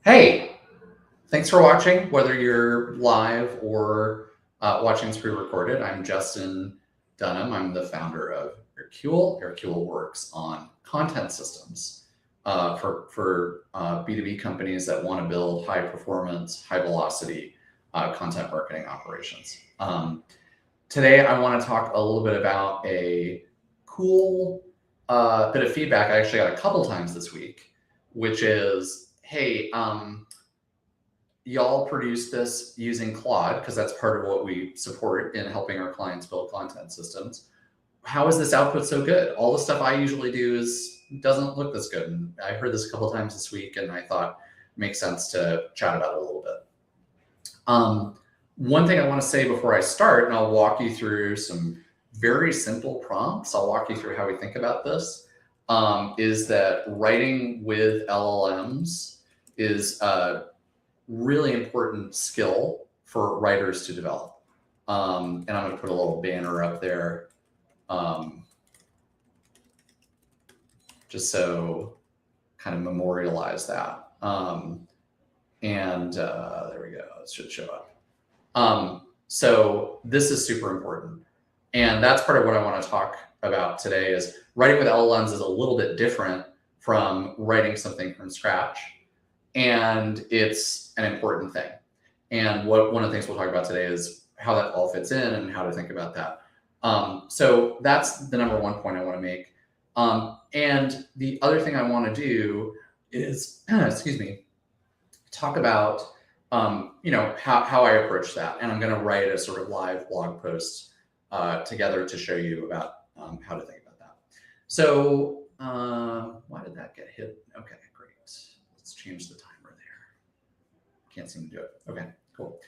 Hey, thanks for watching, whether you're live or watching this pre-recorded. I'm Justin Dunham. I'm the founder of Aircule. Aircule works on content systems for B2B companies that want to build high performance, high velocity content marketing operations. Today, I want to talk a little bit about a cool bit of feedback I actually got a couple times this week, which is, hey, y'all produce this using Claude because that's part of what we support in helping our clients build content systems. How is this output so good? All the stuff I usually do doesn't look this good. And I heard this a couple of times this week, and I thought it makes sense to chat about it a little bit. One thing I want to say before I start, and I'll walk you through some very simple prompts. I'll walk you through how we think about this, is that writing with LLMs is really important skill for writers to develop. And I'm going to put a little banner up there just so kind of memorialize that. There we go. It should show up. So this is super important. And that's part of what I want to talk about today is writing with LLMs is a little bit different from writing something from scratch. And it's an important thing. And one of the things we'll talk about today is how that all fits in and how to think about that. So that's the number one point I want to make. And the other thing I want to do is, excuse me, talk about, how I approach that. And I'm going to write a sort of live blog post together to show you about how to think about that. So why did that get hit? Okay, great. Let's change the timer there. Can't seem to do it. Okay, cool.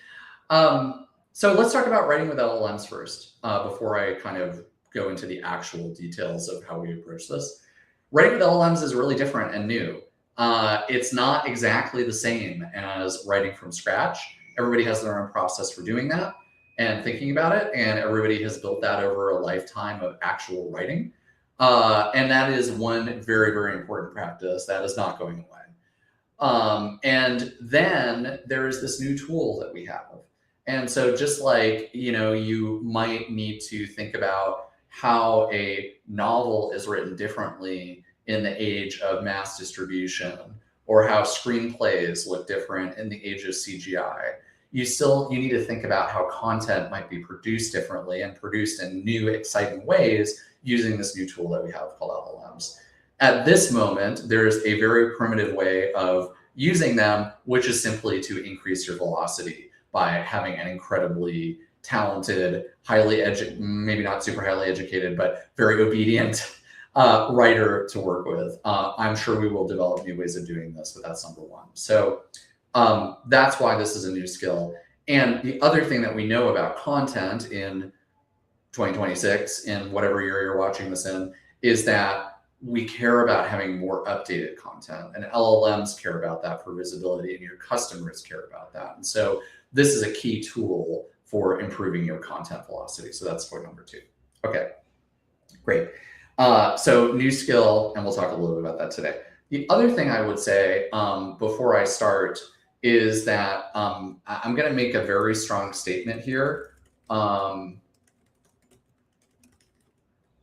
So let's talk about writing with LLMs first, before I kind of go into the actual details of how we approach this. Writing with LLMs is really different and new. It's not exactly the same as writing from scratch. Everybody has their own process for doing that and thinking about it, and everybody has built that over a lifetime of actual writing. And that is one very, very important practice that is not going away. And then there is this new tool that we have. And so just like, you might need to think about how a novel is written differently in the age of mass distribution, or how screenplays look different in the age of CGI. You need to think about how content might be produced differently and produced in new, exciting ways using this new tool that we have called LLMs. At this moment, there's a very primitive way of using them, which is simply to increase your velocity by having an incredibly talented, maybe not super highly educated, but very obedient writer to work with. I'm sure we will develop new ways of doing this, but that's number one. So that's why this is a new skill. And the other thing that we know about content in 2026, in whatever year you're watching this in, is that we care about having more updated content, and LLMs care about that for visibility, and your customers care about that. And so this is a key tool for improving your content velocity. So that's point number two. Okay, great. So new skill, and we'll talk a little bit about that today. The other thing I would say before I start is that I'm going to make a very strong statement here.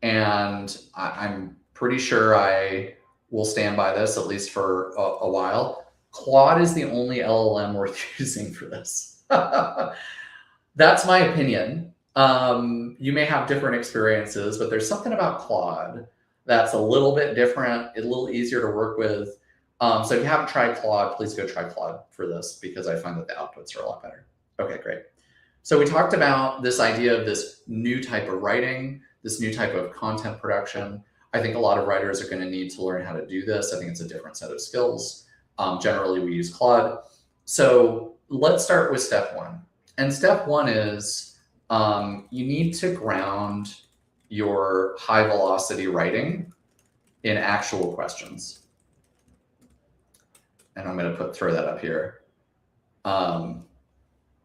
And I'm pretty sure I will stand by this, at least for a while. Claude is the only LLM worth using for this. That's my opinion. You may have different experiences, but there's something about Claude that's a little bit different, a little easier to work with. So if you haven't tried Claude, please go try Claude for this, because I find that the outputs are a lot better. Okay, great. So we talked about this idea of this new type of writing, this new type of content production. I think a lot of writers are going to need to learn how to do this. I think it's a different set of skills. Generally, we use Claude. So let's start with step one. And step one is you need to ground your high velocity writing in actual questions. And I'm going to throw that up here.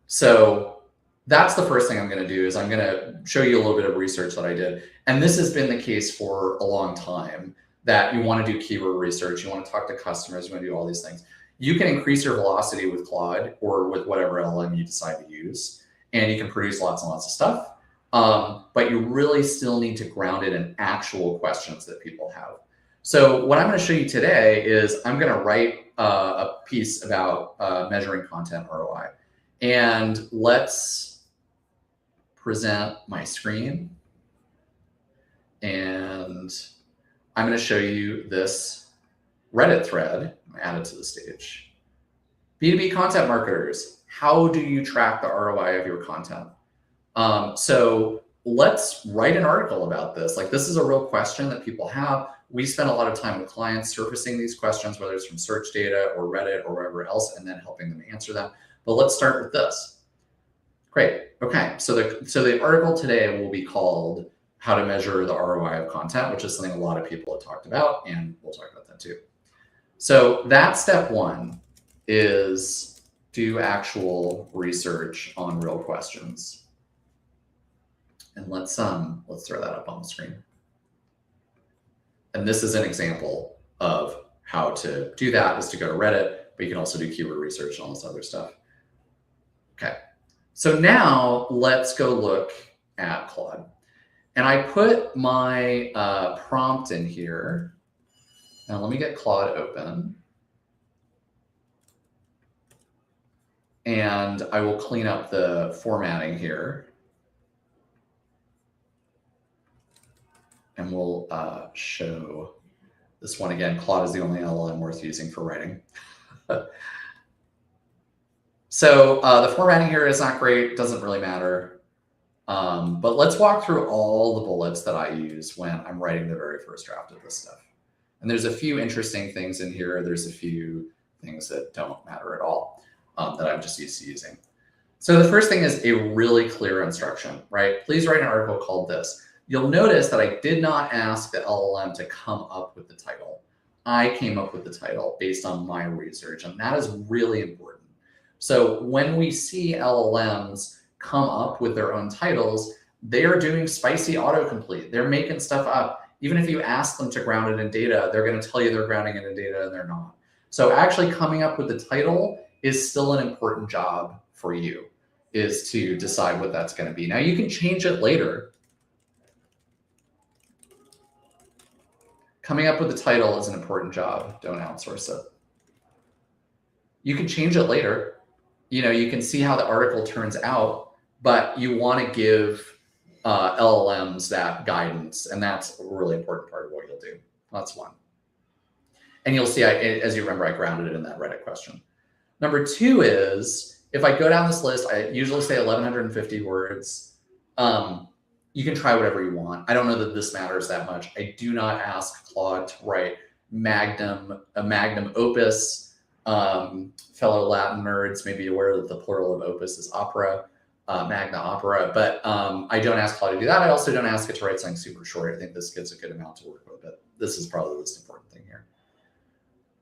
So that's the first thing I'm going to do, is I'm going to show you a little bit of research that I did. And this has been the case for a long time, that you want to do keyword research, you want to talk to customers, you want to do all these things. You can increase your velocity with Claude or with whatever LLM you decide to use, and you can produce lots and lots of stuff. But you really still need to ground it in actual questions that people have. So what I'm going to show you today is I'm going to write a piece about measuring content ROI. And let's present my screen. And I'm going to show you this Reddit thread. I'm going to add it to the stage. B2B content marketers, how do you track the ROI of your content? So let's write an article about this. Like, this is a real question that people have. We spend a lot of time with clients surfacing these questions, whether it's from search data or Reddit or wherever else, and then helping them answer them. But let's start with this. Great. Okay. So the article today will be called How to Measure the ROI of Content, which is something a lot of people have talked about, and we'll talk about that too. So that's step one, is do actual research on real questions. And let's throw that up on the screen. And this is an example of how to do that, is to go to Reddit, but you can also do keyword research and all this other stuff. Okay, so now let's go look at Claude. And I put my prompt in here. Now let me get Claude open. And I will clean up the formatting here. And we'll show this one again. Claude is the only LLM worth using for writing. So the formatting here is not great, doesn't really matter. But let's walk through all the bullets that I use when I'm writing the very first draft of this stuff. And there's a few interesting things in here. There's a few things that don't matter at all that I'm just used to using. So the first thing is a really clear instruction, right? Please write an article called this. You'll notice that I did not ask the LLM to come up with the title. I came up with the title based on my research, and that is really important. So when we see LLMs come up with their own titles, they are doing spicy autocomplete. They're making stuff up. Even if you ask them to ground it in data, they're going to tell you they're grounding it in data, and they're not. So actually coming up with the title is still an important job for you, is to decide what that's going to be. Now you can change it later. Coming up with the title is an important job. Don't outsource it. You can change it later. You know, you can see how the article turns out, but you want to give LLMs that guidance, and that's a really important part of what you'll do. That's one. And you'll see, as you remember, I grounded it in that Reddit question. Number two is, if I go down this list, I usually say 1,150 words. You can try whatever you want. I don't know that this matters that much. I do not ask Claude to write a magnum opus. Fellow Latin nerds may be aware that the plural of opus is opera, magna opera, but I don't ask Claude to do that. I also don't ask it to write something super short. I think this gives a good amount to work with, but this is probably the most important thing here.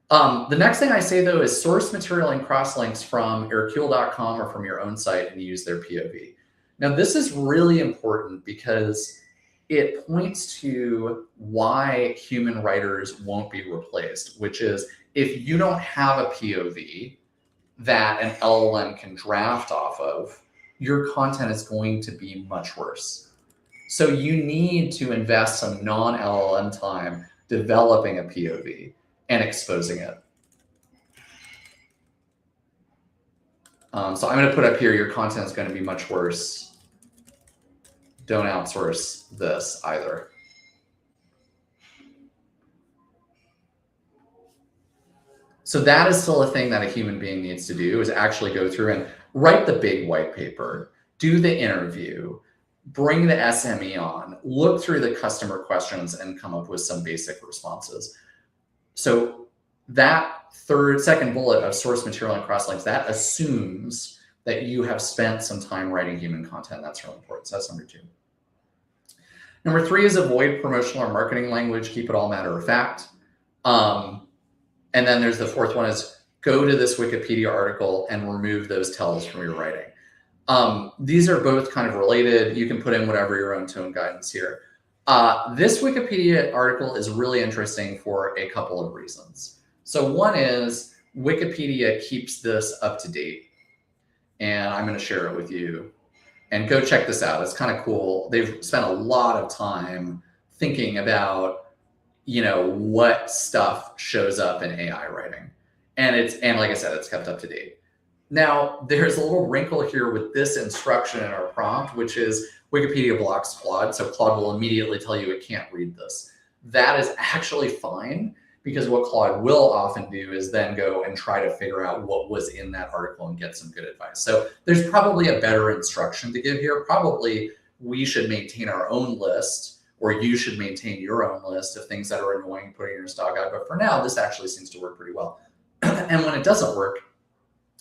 The next thing I say, though, is source material and cross-links from Hercule.com or from your own site and use their POV. Now, this is really important because it points to why human writers won't be replaced, which is if you don't have a POV that an LLM can draft off of, your content is going to be much worse. So you need to invest some non-LLM time developing a POV and exposing it. So I'm going to put up here, your content is going to be much worse. Don't outsource this either. So that is still a thing that a human being needs to do, is actually go through and write the big white paper, do the interview, bring the SME on, look through the customer questions and come up with some basic responses. So that second bullet of source material and cross-links, that assumes that you have spent some time writing human content. That's really important. So that's number two. Number three is avoid promotional or marketing language. Keep it all matter of fact. And then there's the fourth one is go to this Wikipedia article and remove those tells from your writing. These are both kind of related. You can put in whatever your own tone guidance here. This Wikipedia article is really interesting for a couple of reasons. So one is Wikipedia keeps this up to date, and I'm going to share it with you. And go check this out. It's kind of cool. They've spent a lot of time thinking about, what stuff shows up in AI writing. And like I said, it's kept up to date. Now, there's a little wrinkle here with this instruction in our prompt, which is Wikipedia blocks Claude. So Claude will immediately tell you it can't read this. That is actually fine, because what Claude will often do is then go and try to figure out what was in that article and get some good advice. So there's probably a better instruction to give here. Probably we should maintain our own list, or you should maintain your own list of things that are annoying putting in your style guide. But for now, this actually seems to work pretty well. And when it doesn't work,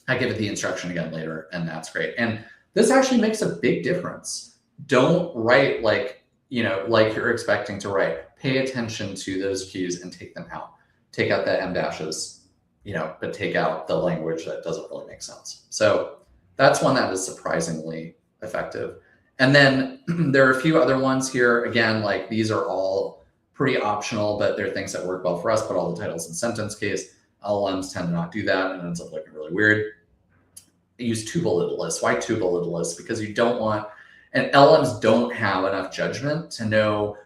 I give it the instruction again later, and that's great. And this actually makes a big difference. Don't write like you're expecting to write. Pay attention to those cues and take them out. Take out the em dashes, but take out the language that doesn't really make sense. So that's one that is surprisingly effective. And then there are a few other ones here. Again, like these are all pretty optional, but they're things that work well for us. Put all the titles in sentence case. LLMs tend to not do that, and it ends up looking really weird. Use two bulleted lists. Why two bulleted lists? Because you don't want, and LLMs don't have enough judgment to know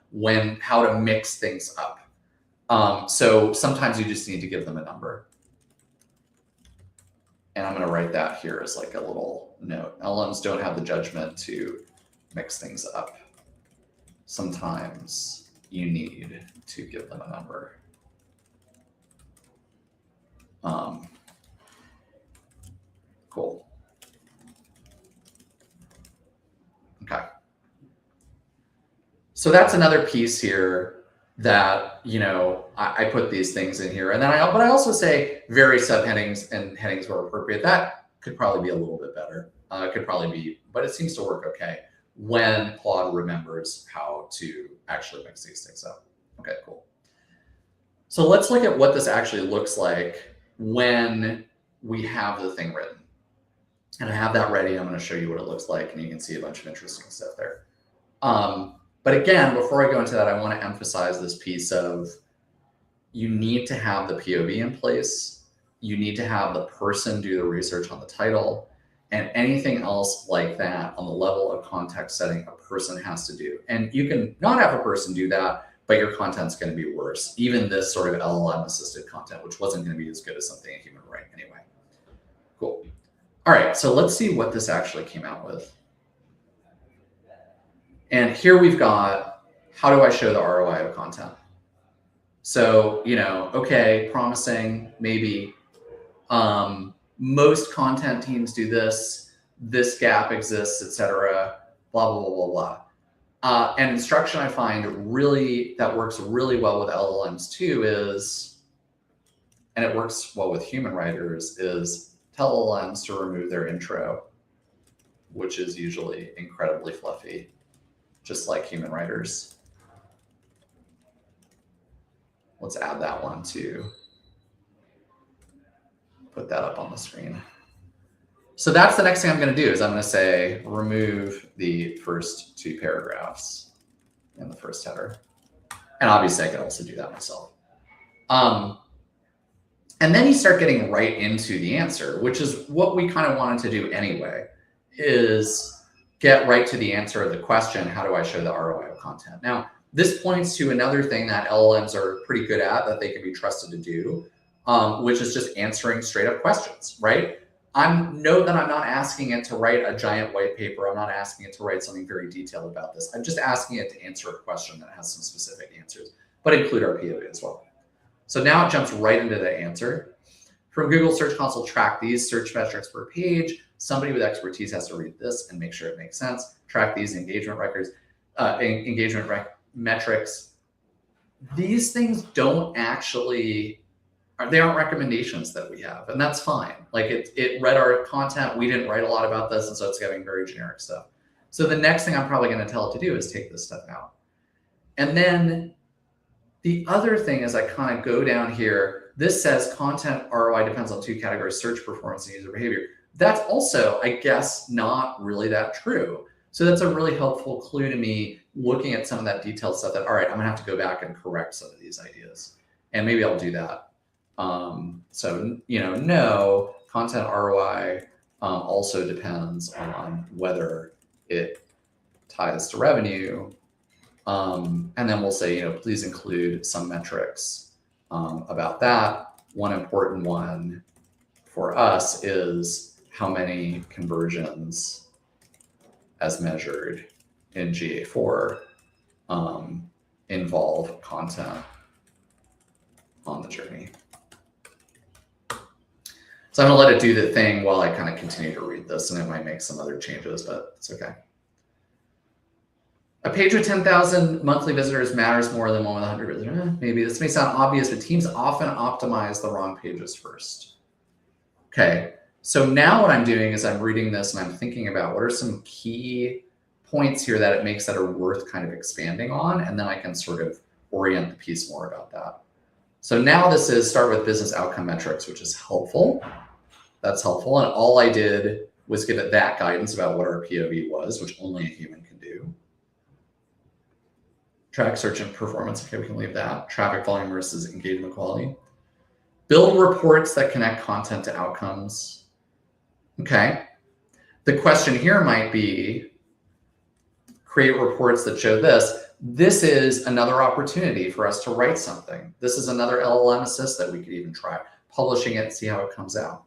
how to mix things up. So sometimes you just need to give them a number. And I'm going to write that here as like a little note. LLMs don't have the judgment to mix things up. Sometimes you need to give them a number. Cool. Okay. So that's another piece here that, I put these things in here. And then but I also say very subheadings and headings where appropriate. That could probably be a little bit better. It could probably be, but it seems to work okay when Claude remembers how to actually mix these things up. Okay, cool. So let's look at what this actually looks like when we have the thing written. And I have that ready. I'm going to show you what it looks like, and you can see a bunch of interesting stuff there. But again, before I go into that, I want to emphasize this piece of you need to have the POV in place. You need to have the person do the research on the title, and anything else like that on the level of context setting a person has to do. And you can not have a person do that, but your content's going to be worse. Even this sort of LLM assisted content, which wasn't going to be as good as something a human would write anyway. Cool. All right, so let's see what this actually came out with. And here we've got, how do I show the ROI of content? So, okay, promising, maybe. Most content teams do this gap exists, etc. Blah, blah, blah, blah, blah. And instruction I find really, that works really well with LLMs too is, and it works well with human writers, is tell LLMs to remove their intro, which is usually incredibly fluffy, just like human writers. Let's add that one too. Put that up on the screen. So that's the next thing I'm going to do is I'm going to say remove the first two paragraphs in the first header. And obviously I could also do that myself. And then you start getting right into the answer, which is what we kind of wanted to do anyway, is get right to the answer of the question, how do I show the ROI of content? Now, this points to another thing that LLMs are pretty good at that they can be trusted to do, which is just answering straight up questions, right? Note that I'm not asking it to write a giant white paper. I'm not asking it to write something very detailed about this. I'm just asking it to answer a question that has some specific answers, but include our POV as well. So now it jumps right into the answer. From Google Search Console, track these search metrics per page. Somebody with expertise has to read this and make sure it makes sense. Track these engagement records, metrics. These things don't actually, they aren't recommendations that we have, and that's fine. Like it read our content. We didn't write a lot about this, and so it's getting very generic stuff. So the next thing I'm probably going to tell it to do is take this stuff out. And then the other thing is I kind of go down here, this says content ROI depends on two categories, search performance and user behavior. That's also, I guess, not really that true. So that's a really helpful clue to me looking at some of that detailed stuff that, all right, I'm gonna have to go back and correct some of these ideas. And maybe I'll do that So, no, content ROI also depends on whether it ties to revenue. And then we'll say, please include some metrics about that. One important one for us is how many conversions as measured in GA4 involve content on the journey. So I'm gonna let it do the thing while I kind of continue to read this, and it might make some other changes, but it's okay. A page with 10,000 monthly visitors matters more than one with 100 visitors. Maybe this may sound obvious, but teams often optimize the wrong pages first. Okay, so now what I'm doing is I'm reading this and I'm thinking about what are some key points here that it makes that are worth kind of expanding on, and then I can sort of orient the piece more about that. So now this is start with business outcome metrics, which is helpful. That's helpful. And all I did was give it that guidance about what our POV was, which only a human can do. Track search and performance. Okay, we can leave that. Traffic volume versus engagement quality. Build reports that connect content to outcomes. Okay. The question here might be, create reports that show this. This is another opportunity for us to write something. This is another LLM assist that we could even try. Publishing it, see how it comes out.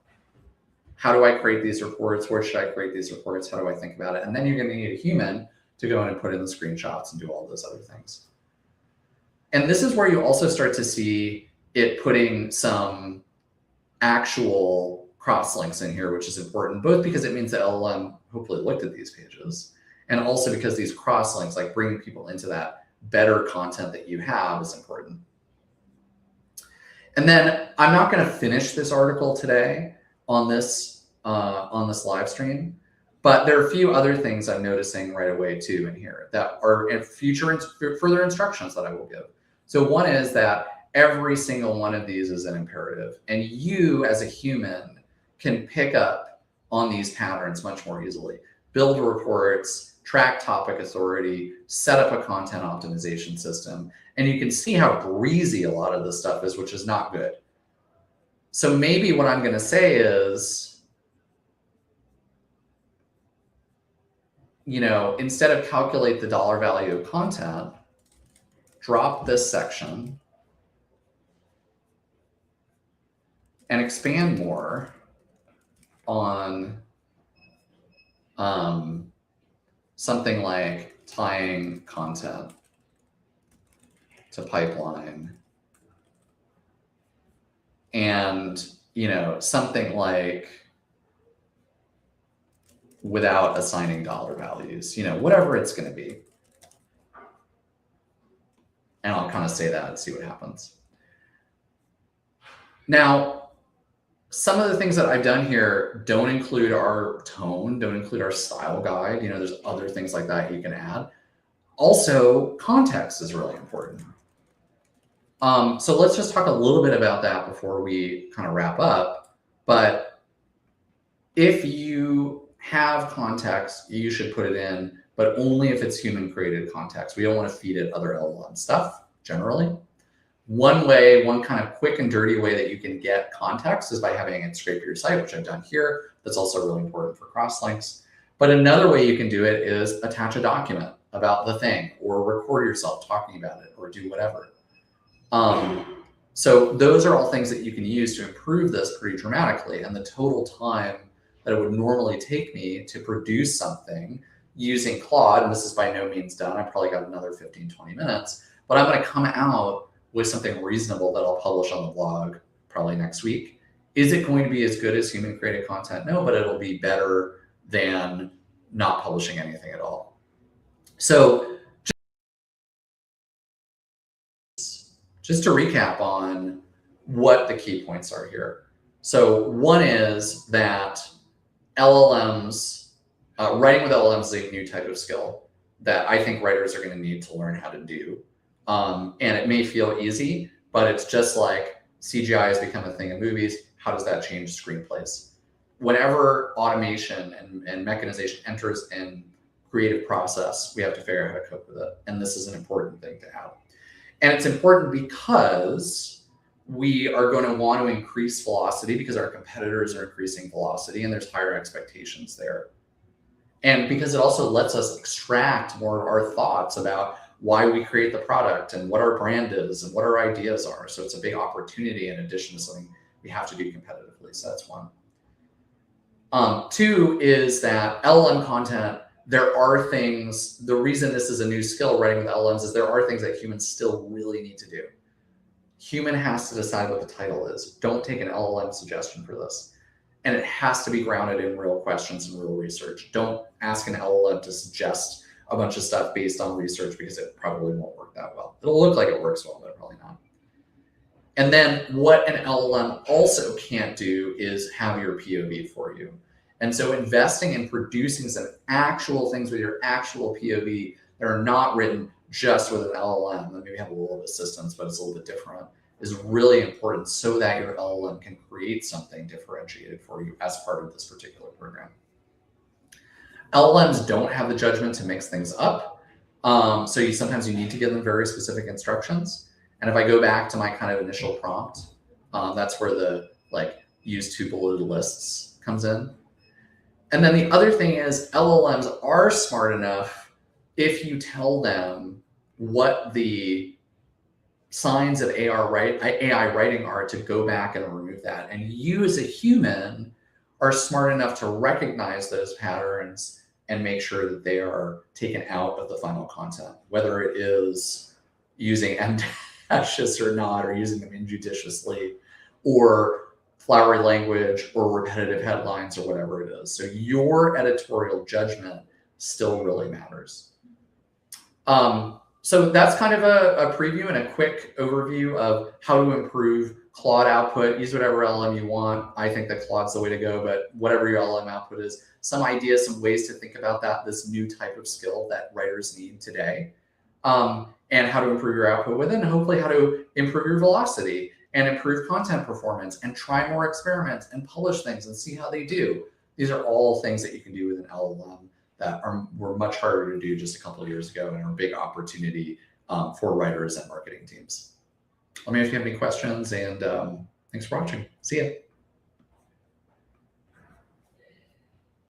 How do I create these reports? Where should I create these reports? How do I think about it? And then you're going to need a human to go in and put in the screenshots and do all those other things. And this is where you also start to see it putting some actual cross-links in here, which is important, both because it means the LLM hopefully looked at these pages, and also because these cross-links, like bringing people into that better content that you have, is important. And then I'm not going to finish this article today on this live stream, but there are a few other things I'm noticing right away too in here that are further instructions that I will give. So one is that every single one of these is an imperative, and you as a human can pick up on these patterns much more easily. Build reports, track topic authority, set up a content optimization system, and you can see how breezy a lot of this stuff is, which is not good. So maybe what I'm going to say is, instead of calculate the dollar value of content, drop this section and expand more on something like tying content to pipeline, and something like without assigning dollar values, whatever it's going to be. And I'll kind of say that and see what happens. Now, some of the things that I've done here don't include our tone, don't include our style guide. There's other things like that you can add. Also, context is really important. So let's just talk a little bit about that before we kind of wrap up. But if you have context, you should put it in, but only if it's human created context. We don't want to feed it other LLM stuff generally. One kind of quick and dirty way that you can get context is by having it scrape your site, which I've done here. That's also really important for cross-links. But another way you can do it is attach a document about the thing, or record yourself talking about it, or do whatever. So those are all things that you can use to improve this pretty dramatically. And the total time that it would normally take me to produce something using Claude, and this is by no means done, I probably got another 15, 20 minutes, but I'm going to come out with something reasonable that I'll publish on the blog probably next week. Is it going to be as good as human created content? No, but it'll be better than not publishing anything at all. So just to recap on what the key points are here. So one is that LLMs, writing with LLMs is a new type of skill that I think writers are going to need to learn how to do. And it may feel easy, but it's just like CGI has become a thing in movies. How does that change screenplays? Whenever automation and mechanization enters in creative process, we have to figure out how to cope with it. And this is an important thing to have. And it's important because we are going to want to increase velocity because our competitors are increasing velocity and there's higher expectations there. And because it also lets us extract more of our thoughts about why we create the product and what our brand is and what our ideas are. So it's a big opportunity in addition to something we have to do competitively. So that's one. Two is that LLM content, there are things, the reason this is a new skill, writing with LLMs, is there are things that humans still really need to do. Human has to decide what the title is. Don't take an LLM suggestion for this. And it has to be grounded in real questions and real research. Don't ask an LLM to suggest a bunch of stuff based on research because it probably won't work that well. It'll look like it works well, but probably not. And then what an LLM also can't do is have your POV for you. And so investing in producing some actual things with your actual POV that are not written just with an LLM, that maybe have a little assistance, but it's a little bit different, is really important so that your LLM can create something differentiated for you as part of this particular program. LLMs don't have the judgment to mix things up. So sometimes you need to give them very specific instructions. And if I go back to my kind of initial prompt, that's where the use two bulleted lists comes in. And then the other thing is LLMs are smart enough if you tell them what the signs of AI writing are to go back and remove that. And you as a human are smart enough to recognize those patterns and make sure that they are taken out of the final content, whether it is using em dashes or not, or using them injudiciously, or flowery language, or repetitive headlines, or whatever it is. So your editorial judgment still really matters. So that's kind of a preview and a quick overview of how to improve Claude output. Use whatever LLM you want. I think that Claude's the way to go, but whatever your LLM output is, some ideas, some ways to think about that, this new type of skill that writers need today, and how to improve your output with it, and hopefully how to improve your velocity and improve content performance and try more experiments and publish things and see how they do. These are all things that you can do with an LLM that were much harder to do just a couple of years ago and are a big opportunity for writers and marketing teams. Let me know if you have any questions, and thanks for watching. See ya.